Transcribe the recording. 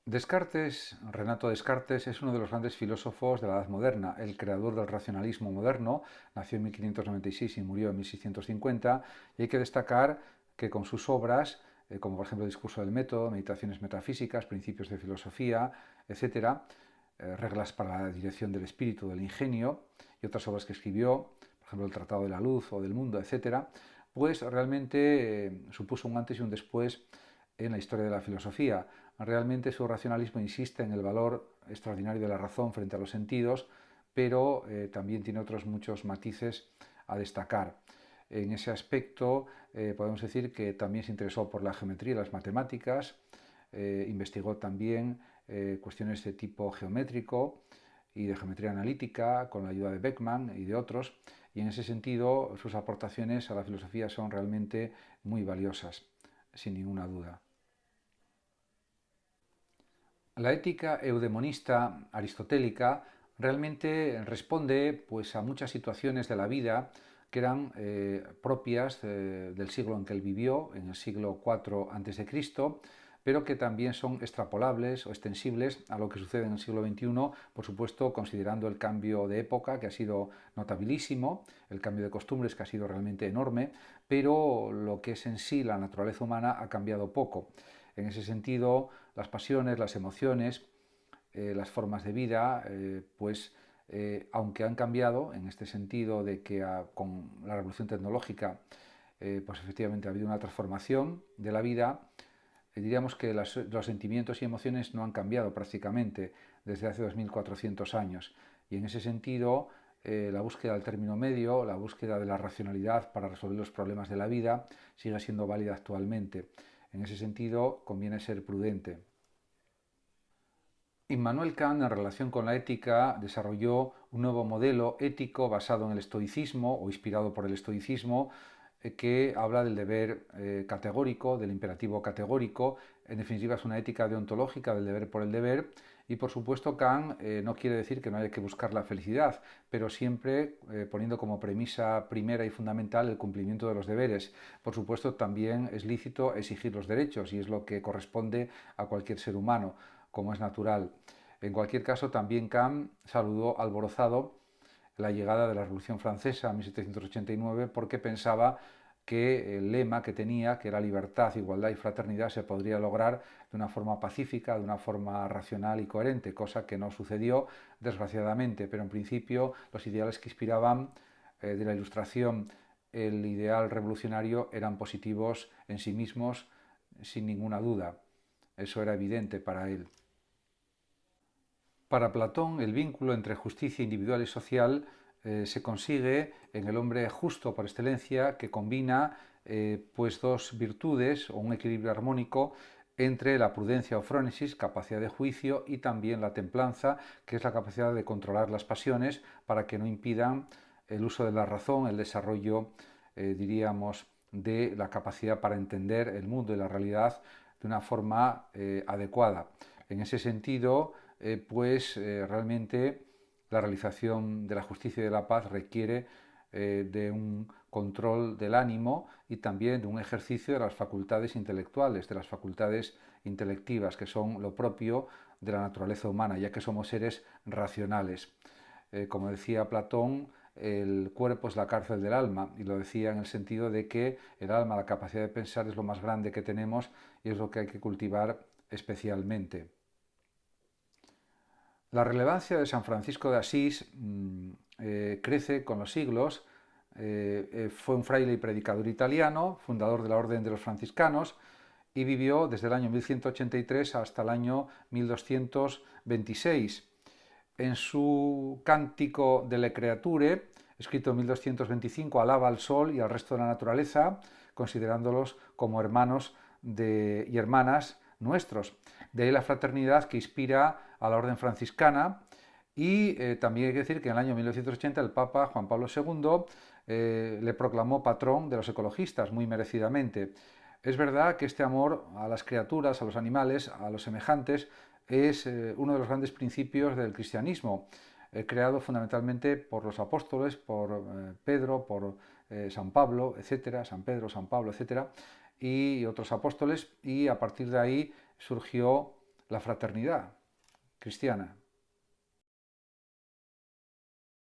Descartes, Renato Descartes, es uno de los grandes filósofos de la Edad Moderna, el creador del racionalismo moderno. Nació en 1596 y murió en 1650, y hay que destacar que con sus obras, como por ejemplo el Discurso del Método, Meditaciones metafísicas, Principios de filosofía, etcétera, Reglas para la dirección del espíritu, del ingenio, y otras obras que escribió, por ejemplo el Tratado de la Luz o del Mundo, etcétera, pues realmente supuso un antes y un después en la historia de la filosofía. Realmente su racionalismo insiste en el valor extraordinario de la razón frente a los sentidos, pero también tiene otros muchos matices a destacar. En ese aspecto podemos decir que también se interesó por la geometría y las matemáticas, investigó también cuestiones de tipo geométrico y de geometría analítica con la ayuda de Beckmann y de otros, y en ese sentido sus aportaciones a la filosofía son realmente muy valiosas, sin ninguna duda. La ética eudemonista aristotélica realmente responde pues, a muchas situaciones de la vida que eran propias del siglo en que él vivió, en el siglo IV a.C., pero que también son extrapolables o extensibles a lo que sucede en el siglo XXI, por supuesto considerando el cambio de época que ha sido notabilísimo, el cambio de costumbres que ha sido realmente enorme, pero lo que es en sí la naturaleza humana ha cambiado poco. En ese sentido, las pasiones, las emociones, las formas de vida, aunque han cambiado en este sentido de que con la revolución tecnológica, pues efectivamente ha habido una transformación de la vida, diríamos que los sentimientos y emociones no han cambiado prácticamente desde hace 2400 años. Y en ese sentido, la búsqueda del término medio, la búsqueda de la racionalidad para resolver los problemas de la vida, sigue siendo válida actualmente. En ese sentido, conviene ser prudente. Immanuel Kant, en relación con la ética, desarrolló un nuevo modelo ético basado en el estoicismo o inspirado por el estoicismo, que habla del deber categórico, del imperativo categórico. En definitiva, es una ética deontológica del deber por el deber. Y por supuesto, Kant no quiere decir que no haya que buscar la felicidad, pero siempre poniendo como premisa primera y fundamental el cumplimiento de los deberes. Por supuesto, también es lícito exigir los derechos y es lo que corresponde a cualquier ser humano, como es natural. En cualquier caso, también Kant saludó alborozado la llegada de la Revolución Francesa en 1789 porque pensaba que el lema que tenía, que era libertad, igualdad y fraternidad, se podría lograr de una forma pacífica, de una forma racional y coherente, cosa que no sucedió, desgraciadamente, pero en principio los ideales que inspiraban de la Ilustración el ideal revolucionario eran positivos en sí mismos, sin ninguna duda. Eso era evidente para él. Para Platón, el vínculo entre justicia individual y social se consigue en el hombre justo por excelencia, que combina pues dos virtudes o un equilibrio armónico entre la prudencia o frónesis, capacidad de juicio, y también la templanza, que es la capacidad de controlar las pasiones para que no impidan el uso de la razón, el desarrollo, diríamos, de la capacidad para entender el mundo y la realidad de una forma adecuada. En ese sentido, realmente la realización de la justicia y de la paz requiere de un control del ánimo y también de un ejercicio de las facultades intelectuales, de las facultades intelectivas, que son lo propio de la naturaleza humana, ya que somos seres racionales. Como decía Platón, el cuerpo es la cárcel del alma, y lo decía en el sentido de que el alma, la capacidad de pensar, es lo más grande que tenemos y es lo que hay que cultivar especialmente. La relevancia de San Francisco de Asís crece con los siglos. Fue un fraile y predicador italiano, fundador de la Orden de los Franciscanos, y vivió desde el año 1183 hasta el año 1226. En su Cántico de le Creature, escrito en 1225, alaba al sol y al resto de la naturaleza, considerándolos como hermanos y hermanas nuestros. De ahí la fraternidad que inspira a la orden franciscana. Y también hay que decir que en el año 1980 el Papa Juan Pablo II le proclamó patrón de los ecologistas, muy merecidamente. Es verdad que este amor a las criaturas, a los animales, a los semejantes, es uno de los grandes principios del cristianismo, creado fundamentalmente por los apóstoles, por Pedro, por San Pablo, etcétera, San Pedro, San Pablo, etcétera, y otros apóstoles, y a partir de ahí surgió la fraternidad cristiana.